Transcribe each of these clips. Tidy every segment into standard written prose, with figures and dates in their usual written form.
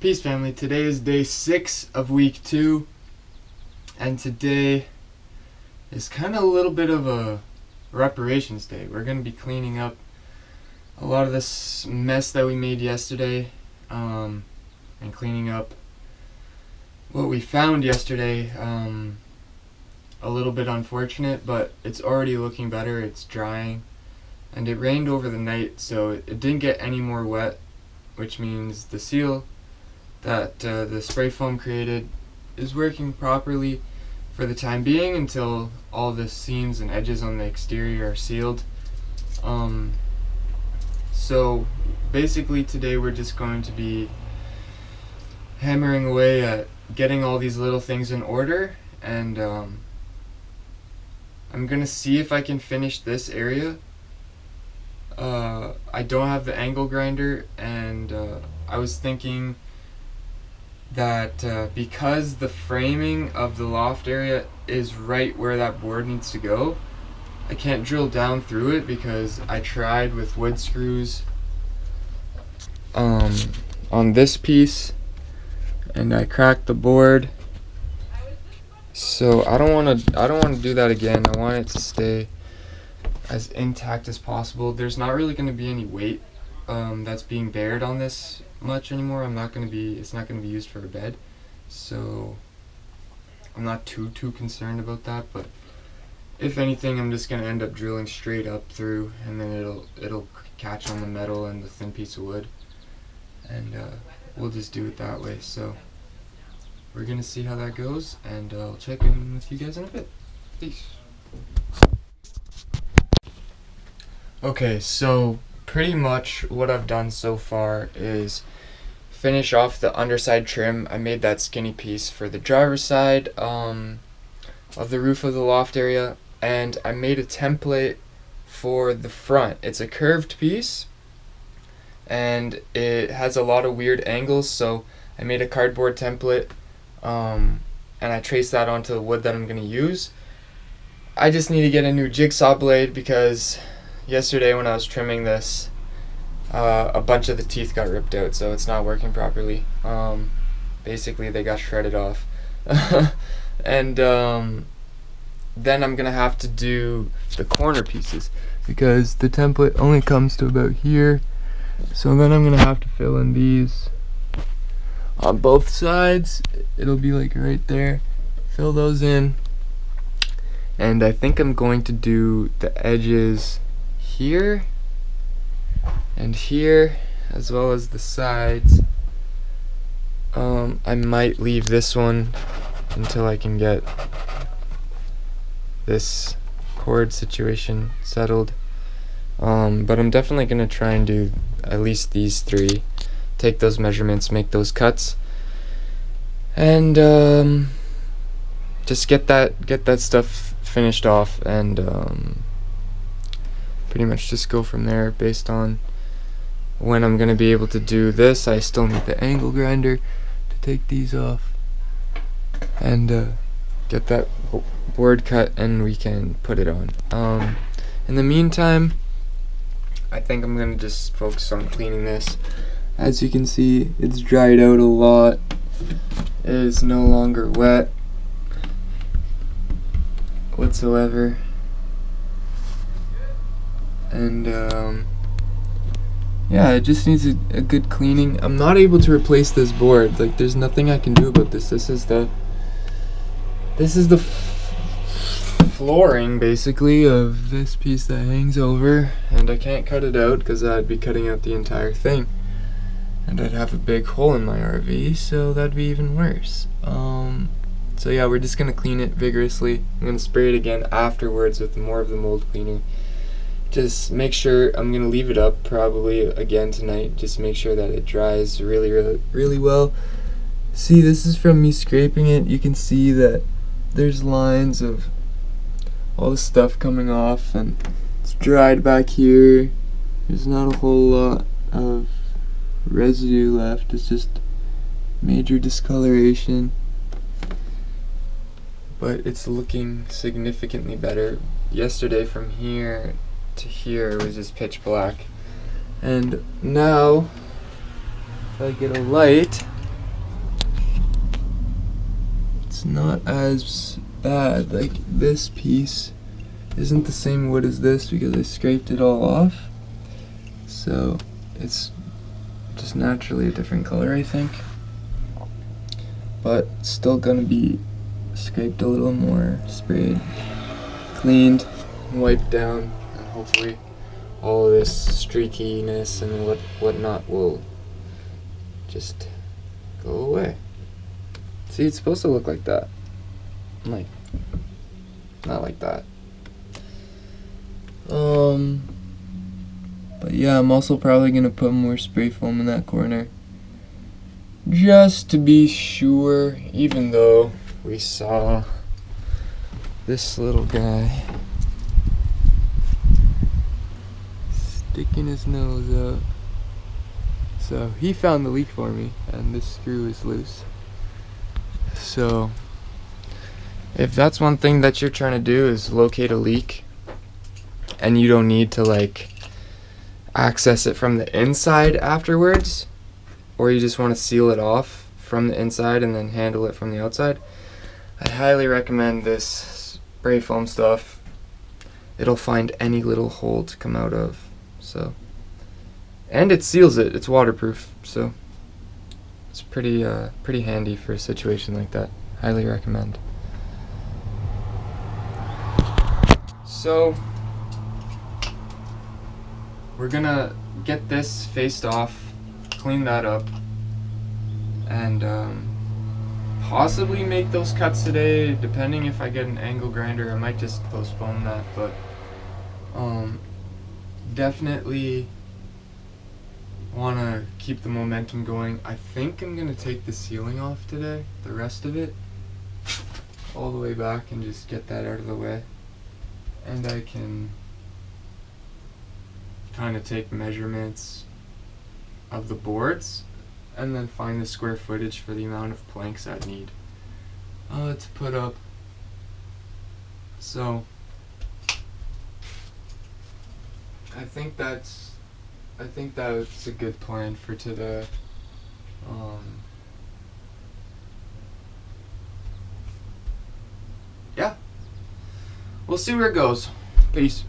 Peace, family. Today is day 6 of week 2, and today is kind of a little bit of a reparations day. We're going to be cleaning up a lot of this mess that we made yesterday, and cleaning up what we found yesterday. A little bit unfortunate, but it's already looking better. It's drying, and it rained over the night, so it didn't get any more wet, which means the seal that the spray foam created is working properly for the time being until all the seams and edges on the exterior are sealed. So basically today we're just going to be hammering away at getting all these little things in order, and I'm gonna see if I can finish this area. I don't have the angle grinder, and I was thinking that because the framing of the loft area is right where that board needs to go, I can't drill down through it because I tried with wood screws on this piece and I cracked the board. So I don't want to do that again. I want it to stay as intact as possible. There's not really going to be any weight that's being bared on this much anymore. It's not going to be used for a bed, so I'm not too concerned about that. But if anything, I'm just going to end up drilling straight up through, and then it'll catch on the metal and the thin piece of wood, and we'll just do it that way. So we're going to see how that goes, and I'll check in with you guys in a bit. Peace. Okay, so pretty much what I've done so far is finish off the underside trim. I made that skinny piece for the driver's side of the roof of the loft area, and I made a template for the front. It's a curved piece and it has a lot of weird angles, so I made a cardboard template, and I traced that onto the wood that I'm going to use. I just need to get a new jigsaw blade because yesterday when I was trimming this, a bunch of the teeth got ripped out, so it's not working properly. Basically they got shredded off. And then I'm gonna have to do the corner pieces because the template only comes to about here, so then I'm gonna have to fill in these on both sides. It'll be like right there. Fill those in, and I think I'm going to do the edges here and here, as well as the sides. I might leave this one until I can get this cord situation settled, but I'm definitely gonna try and do at least these 3, take those measurements, make those cuts, and just get that stuff finished off, and pretty much just go from there based on when I'm gonna be able to do this. I still need the angle grinder to take these off and get that board cut, and we can put it on. In the meantime, I think I'm gonna just focus on cleaning this. As you can see, it's dried out a lot. It is no longer wet whatsoever, and yeah, it just needs a good cleaning. I'm not able to replace this board. Like, there's nothing I can do about this. This is the flooring basically of this piece that hangs over, and I can't cut it out because I'd be cutting out the entire thing, and I'd have a big hole in my RV, so that'd be even worse. So yeah, we're just gonna clean it vigorously. I'm gonna spray it again afterwards with more of the mold cleaner. Just make sure, I'm gonna leave it up probably again tonight, just make sure that it dries really well. See, this is from me scraping it. You can see that there's lines of all the stuff coming off, and it's dried back here. There's not a whole lot of residue left. It's just major discoloration, but it's looking significantly better. Yesterday from here to here was just pitch black, and now if I get a light, it's not as bad. Like, this piece isn't the same wood as this because I scraped it all off. So it's just naturally a different color, I think. But still gonna be scraped a little more, sprayed, cleaned, wiped down, and hopefully all of this streakiness and whatnot will just go away. See, it's supposed to look like that. Like, not like that. But yeah, I'm also probably gonna put more spray foam in that corner, just to be sure, even though we saw this little guy sticking his nose out. So he found the leak for me, and this screw is loose. So if that's one thing that you're trying to do, is locate a leak, and you don't need to like access it from the inside afterwards, or you just want to seal it off from the inside and then handle it from the outside, I highly recommend this spray foam stuff. It'll find any little hole to come out of. So, and it seals it. It's waterproof, so it's pretty handy for a situation like that. Highly recommend. So we're gonna get this faced off, clean that up, and possibly make those cuts today, depending if I get an angle grinder. I might just postpone that, but definitely want to keep the momentum going. I think I'm gonna take the ceiling off today, the rest of it, all the way back, and just get that out of the way, and I can kind of take measurements of the boards and then find the square footage for the amount of planks I need to put up. So I think that's a good plan for today. Yeah, we'll see where it goes. Peace.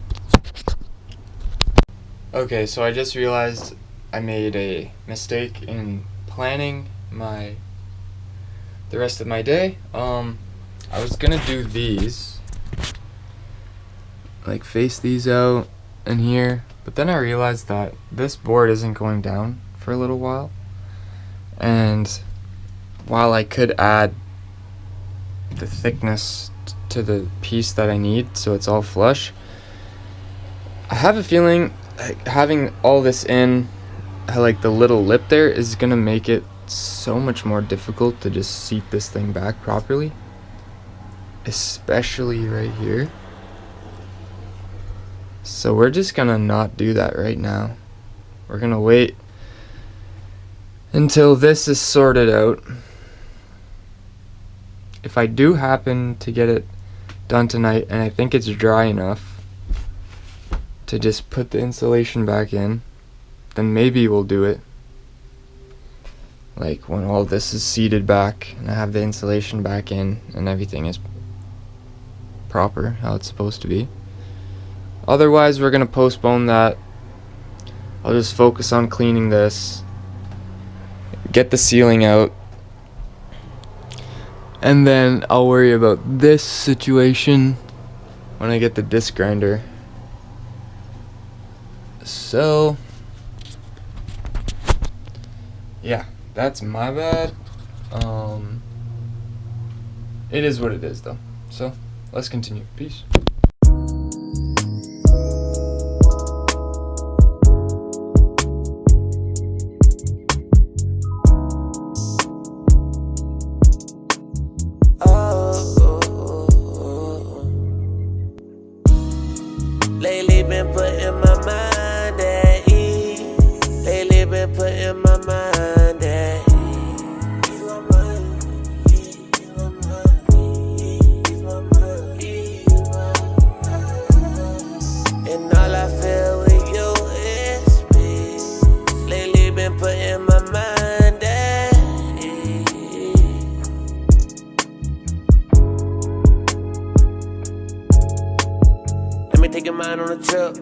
Okay, so I just realized I made a mistake in planning the rest of my day. I was gonna do these, like face these out and here, but then I realized that this board isn't going down for a little while, and while I could add the thickness to the piece that I need so it's all flush, I have a feeling having all this in, like the little lip there, is gonna make it so much more difficult to just seat this thing back properly, especially right here. So we're just gonna not do that right now. We're gonna wait until this is sorted out. If I do happen to get it done tonight and I think it's dry enough to just put the insulation back in, then maybe we'll do it. Like when all this is seated back and I have the insulation back in and everything is proper, how it's supposed to be. Otherwise, we're gonna postpone that. I'll just focus on cleaning this, get the ceiling out, and then I'll worry about this situation when I get the disc grinder. So yeah, that's my bad. It is what it is though. So let's continue. Peace. Lately been putting my mind at ease. Lately been putting my mind at ease. And all I feel with you is peace. Lately been putting my mind at ease. taking mine on a trip.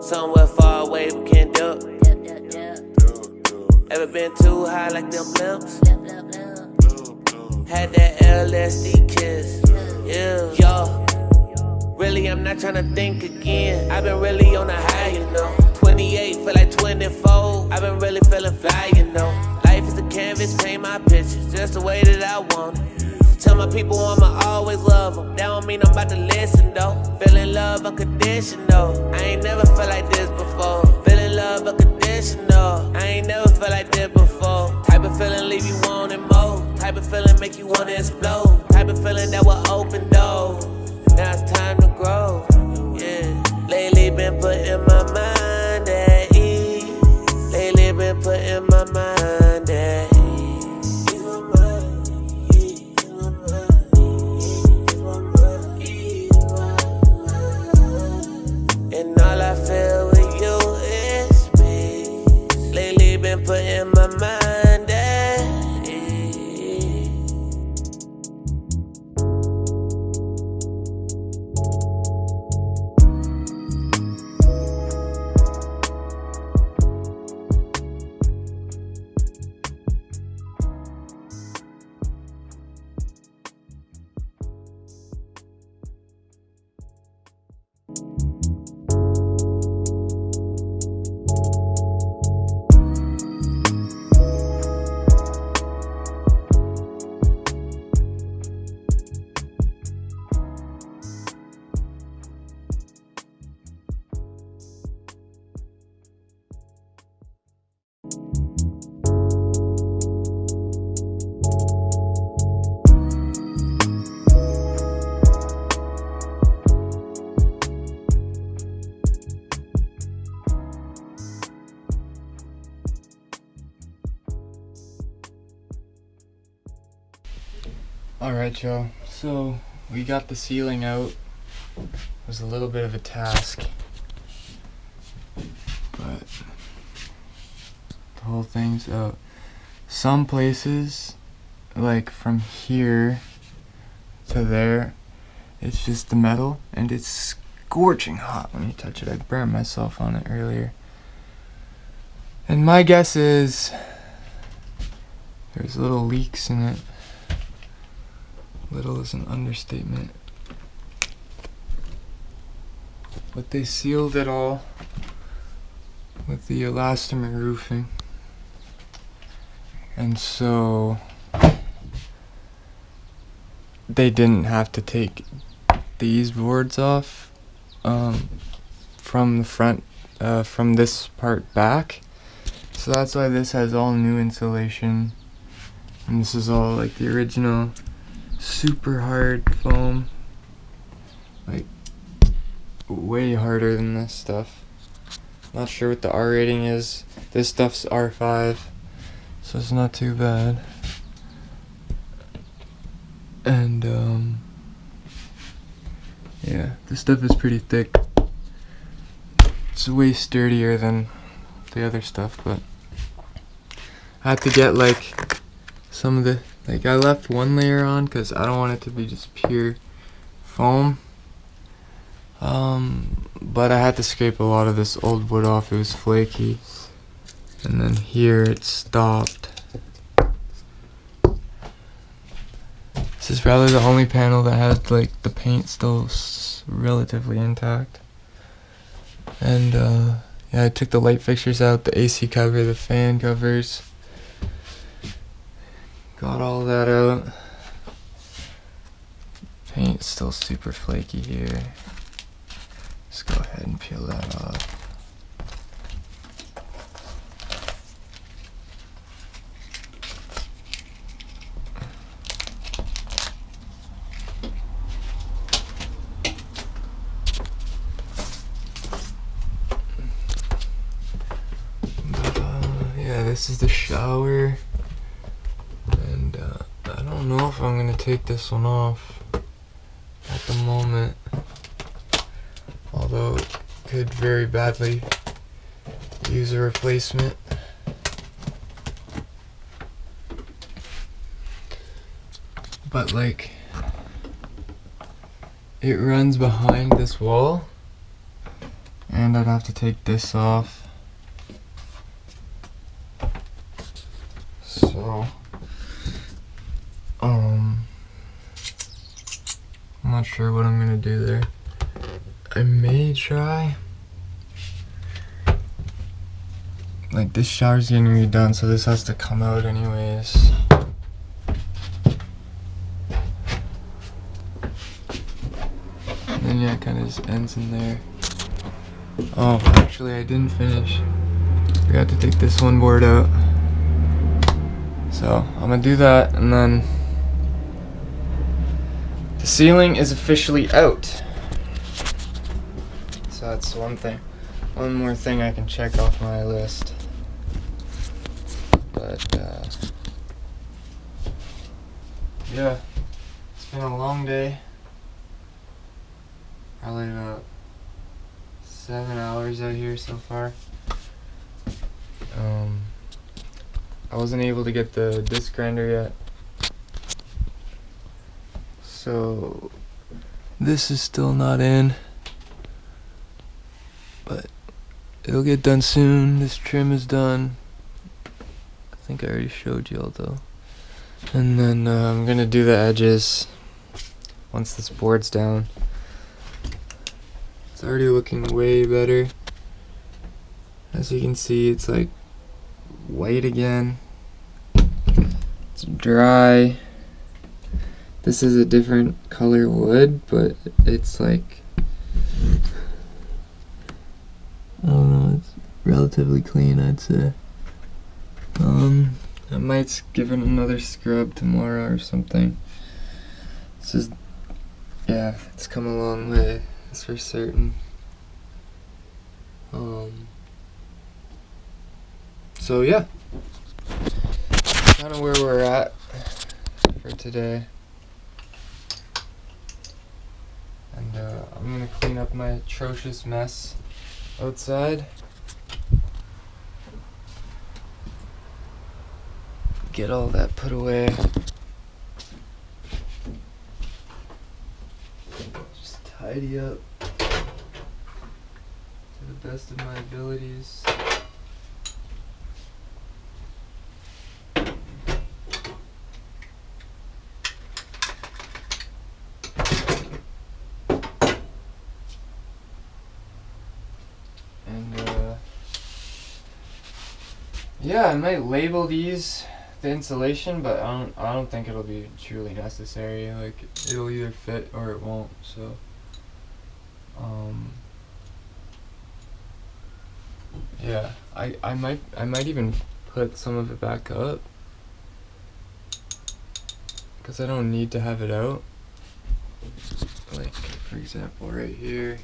Somewhere far away we can't duck. Ever been too high like them blimps? Had that LSD kiss, yeah. Yo, really I'm not tryna think again. I've been really on a high, you know. 28, feel like 24. I've been really feeling fly, you know. Life is a canvas, paint my pictures just the way that I want it. Tell my people I'ma always love them. That don't mean I'm about to listen though. Feeling love unconditional. I ain't never felt like this before. Feeling love unconditional. I ain't never felt like this before. Type of feeling leave you wanting more. Type of feeling make you wanna explode. Type of feeling that will open doors. Now it's time to grow. Yeah. Lately been putting my mind at ease. Lately been putting my mind at ease. And all I feel with you is peace. Lately been putting my mind at ease. Alright, y'all, so we got the ceiling out. It was a little bit of a task, but the whole thing's out. Some places, like from here to there, it's just the metal and it's scorching hot when you touch it. I burned myself on it earlier. And my guess is there's little leaks in it. Little is an understatement. But they sealed it all with the elastomer roofing. And so they didn't have to take these boards off from the front, from this part back. So that's why this has all new insulation. And this is all like the original super hard foam, like way harder than this stuff. Not sure what the R rating is. This stuff's R5, so it's not too bad. And yeah, this stuff is pretty thick. It's way sturdier than the other stuff, but I had to get like some of the, like I left one layer on because I don't want it to be just pure foam. But I had to scrape a lot of this old wood off. It was flaky. And then here it stopped. This is probably the only panel that had like the paint still relatively intact. And yeah, I took the light fixtures out, the AC cover, the fan covers. Got all that out. Paint's still super flaky here. Let's go ahead and peel that off. Yeah, this is the shower. And I don't know if I'm gonna take this one off at the moment, although it could very badly use a replacement. But like, it runs behind this wall, and I'd have to take this off. So, I'm not sure what I'm gonna do there. I may try. Like, this shower's getting redone, so this has to come out anyways. And then yeah, it kind of just ends in there. Oh, actually I didn't finish. Forgot to take this one board out. So I'm gonna do that, and then the ceiling is officially out. So that's one thing. One more thing I can check off my list. But yeah, it's been a long day. Probably about 7 hours out here so far. I wasn't able to get the disc grinder yet, so this is still not in, but it'll get done soon. This trim is done. I think I already showed you all though. And then I'm gonna do the edges once this board's down. It's already looking way better. As you can see, it's like white again. It's dry. This is a different color wood, but it's like, I don't know, it's relatively clean, I'd say. I might give it another scrub tomorrow or something. It's just, yeah, it's come a long way, that's for certain. So yeah, kind of where we're at for today. And I'm gonna clean up my atrocious mess outside. Get all that put away. Just tidy up to the best of my abilities. Yeah, I might label these the insulation, but I don't think it'll be truly necessary. Like, it'll either fit or it won't. So, yeah, I might even put some of it back up, because I don't need to have it out. Like, for example, right here.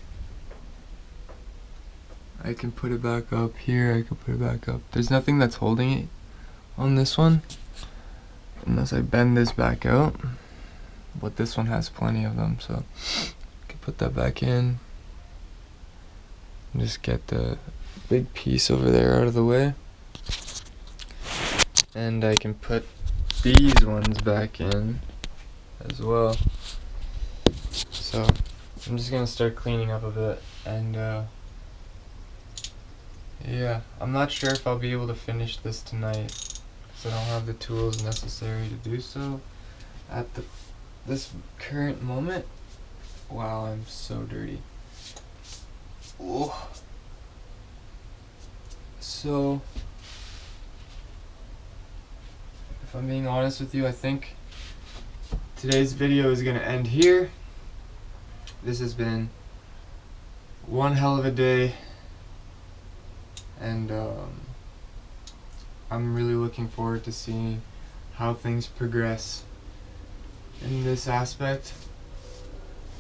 I can put it back up here, I can put it back up. There's nothing that's holding it on this one, unless I bend this back out. But this one has plenty of them, so I can put that back in. And just get the big piece over there out of the way. And I can put these ones back in as well. So I'm just gonna start cleaning up a bit, and yeah, I'm not sure if I'll be able to finish this tonight, because I don't have the tools necessary to do so at this current moment. Wow, I'm so dirty. Oh. So, if I'm being honest with you, I think today's video is going to end here. This has been one hell of a day. And I'm really looking forward to seeing how things progress in this aspect.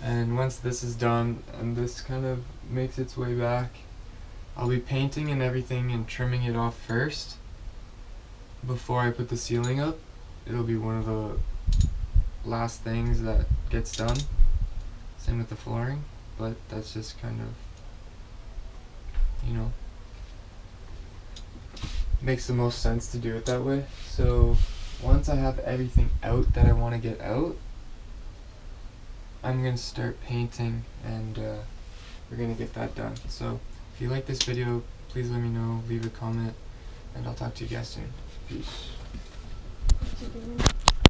And once this is done and this kind of makes its way back, I'll be painting and everything and trimming it off first before I put the ceiling up. It'll be one of the last things that gets done. Same with the flooring, but that's just kind of, you know, makes the most sense to do it that way. So once I have everything out that I want to get out, I'm gonna start painting, and we're gonna get that done. So if you like this video, please let me know, leave a comment, and I'll talk to you guys soon. Peace.